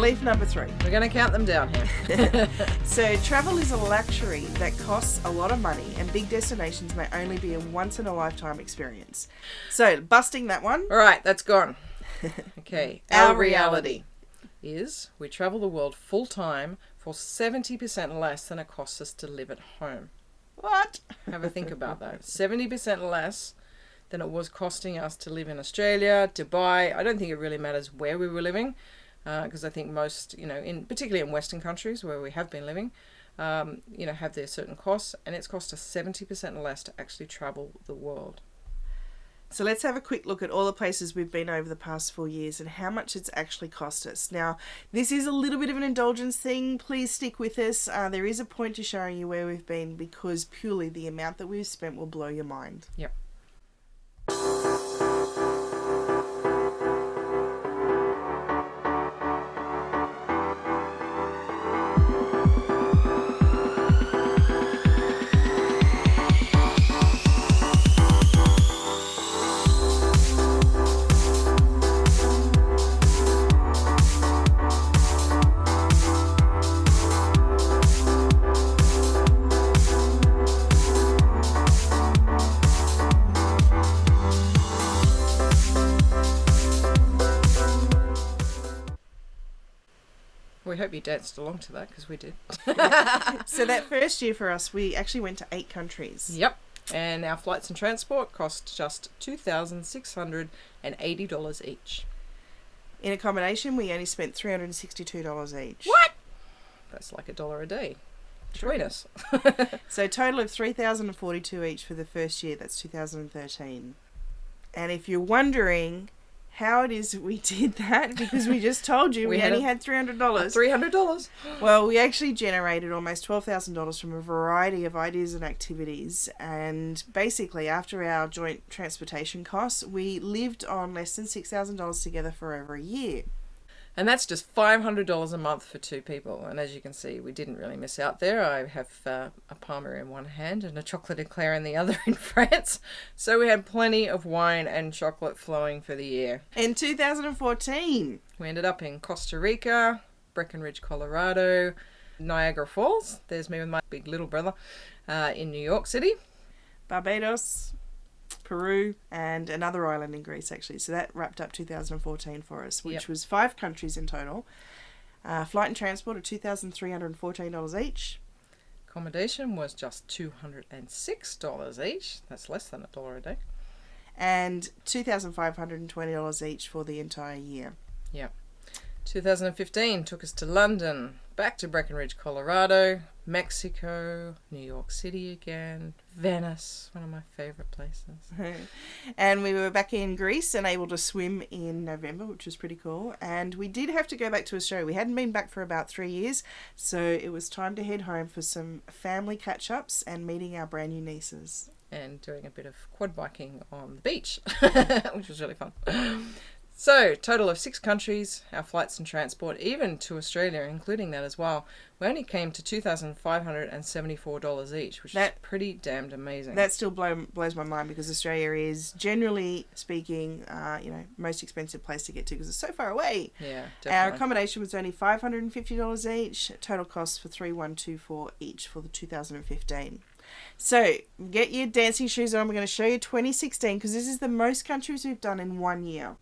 Belief number 3. We're going to count them down here. So travel is a luxury that costs a lot of money, and big destinations may only be a once-in-a-lifetime experience. So, busting that one. All right, that's gone. Okay. Our reality is we travel the world full-time for 70% less than it costs us to live at home. What? Have a think about that. 70% less than it was costing us to live in Australia, Dubai. I don't think it really matters where we were living, because I think most, particularly in Western countries where we have been living, have their certain costs, and it's cost us 70% less to actually travel the world. So let's have a quick look at all the places we've been over the past 4 years and how much it's actually cost us. Now, this is a little bit of an indulgence thing. Please stick with us. There is a point to showing you where we've been, because purely the amount that we've spent will blow your mind. Yep. We hope you danced along to that, because we did. So that first year for us, we actually went to 8 countries. Yep. And our flights and transport cost just $2,680 each. In accommodation, we only spent $362 each. What? That's like $1 a day. Join us. So a total of $3,042 each for the first year. That's 2013. And if you're wondering how it is we did that, because we just told you we only had $300. $300. Well, we actually generated almost $12,000 from a variety of ideas and activities, and basically after our joint transportation costs, we lived on less than $6,000 together for over a year. And that's just $500 a month for 2 people. And as you can see, we didn't really miss out there. I have a Palmer in one hand and a chocolate eclair in the other in France. So we had plenty of wine and chocolate flowing for the year. In 2014, we ended up in Costa Rica, Breckenridge, Colorado, Niagara Falls. There's me with my big little brother in New York City. Barbados, Peru, and another island in Greece, actually. So that wrapped up 2014 for us, which was 5 countries in total. Flight and transport of $2,314 each. Accommodation was just $206 each. That's less than $1 a day. And $2,520 each for the entire year. Yep. 2015 took us to London, back to Breckenridge, Colorado, Mexico, New York City again, Venice, one of my favourite places. And we were back in Greece and able to swim in November, which was pretty cool. And we did have to go back to Australia. We hadn't been back for about 3 years, so it was time to head home for some family catch-ups and meeting our brand new nieces. And doing a bit of quad biking on the beach, which was really fun. So, total of 6 countries, our flights and transport, even to Australia, including that as well, we only came to $2,574 each, which is pretty damned amazing. That still blows my mind, because Australia is, generally speaking, most expensive place to get to because it's so far away. Yeah, definitely. Our accommodation was only $550 each, total cost for $3,124 each for the 2015. So, get your dancing shoes on. We're going to show you 2016, because this is the most countries we've done in 1 year.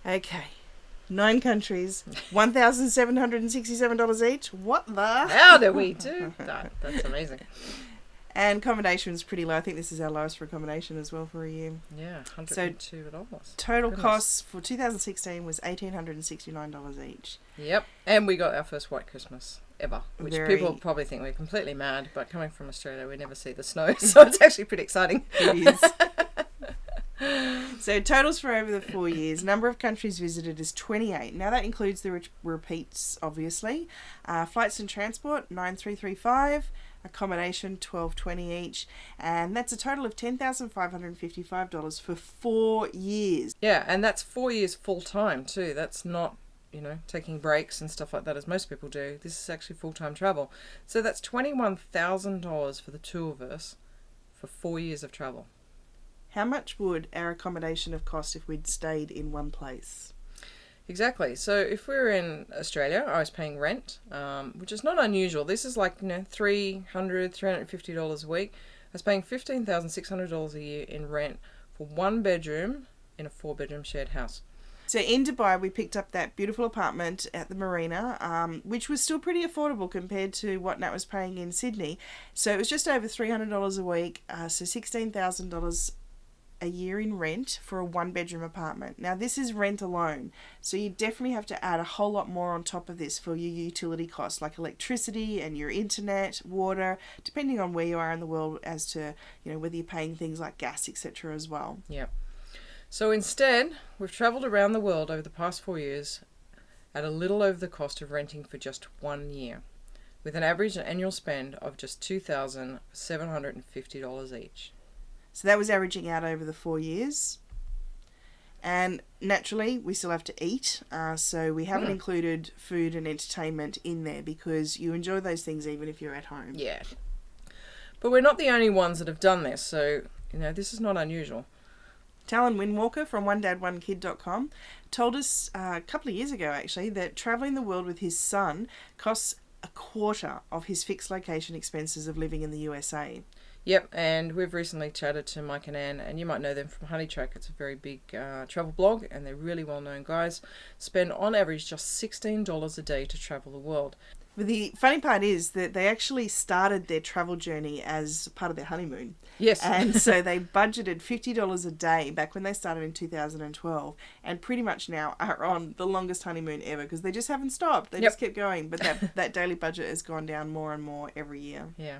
Okay, 9 countries, $1,767 each. What the? How do we do that? That's amazing. And accommodation was pretty low. I think this is our lowest for accommodation as well for a year. Yeah, $102. Total Goodness. costs for 2016 was $1,869 each. Yep, and we got our first white Christmas ever, which Very- people probably think we're completely mad, but coming from Australia, we never see the snow, so it's actually pretty exciting. It is. So totals for over the 4 years. Number of countries visited is 28. Now that includes the repeats, obviously. Flights and transport, 9,335. Accommodation, 1,220 each. And that's a total of $10,555 for 4 years. Yeah, and that's 4 years full time too. That's not, taking breaks and stuff like that as most people do. This is actually full-time travel. So that's $21,000 for the two of us for 4 years of travel. How much would our accommodation have cost if we'd stayed in one place? Exactly. So if we were in Australia, I was paying rent, which is not unusual. This is like, $350 a week. I was paying $15,600 a year in rent for 1 bedroom in a 4-bedroom shared house. So in Dubai, we picked up that beautiful apartment at the marina, which was still pretty affordable compared to what Nat was paying in Sydney. So it was just over $300 a week, so $16,000 a year in rent for a 1-bedroom apartment. Now this is rent alone, so you definitely have to add a whole lot more on top of this for your utility costs, like electricity and your internet, water, depending on where you are in the world as to whether you're paying things like gas, etc. as well. Yep. So instead, we've travelled around the world over the past 4 years at a little over the cost of renting for just 1 year, with an average annual spend of just $2,750 each. So that was averaging out over the 4 years. And naturally, we still have to eat. So we haven't included food and entertainment in there because you enjoy those things even if you're at home. Yeah. But we're not the only ones that have done this, so, this is not unusual. Talon Windwalker from onedad1kid.com told us a couple of years ago, actually, that travelling the world with his son costs a quarter of his fixed location expenses of living in the USA. Yep, and we've recently chatted to Mike and Anne, and you might know them from Honey Track. It's a very big travel blog, and they're really well-known guys. Spend, on average, just $16 a day to travel the world. But the funny part is that they actually started their travel journey as part of their honeymoon. Yes. And so they budgeted $50 a day back when they started in 2012, and pretty much now are on the longest honeymoon ever because they just haven't stopped. They just kept going. But that daily budget has gone down more and more every year. Yeah.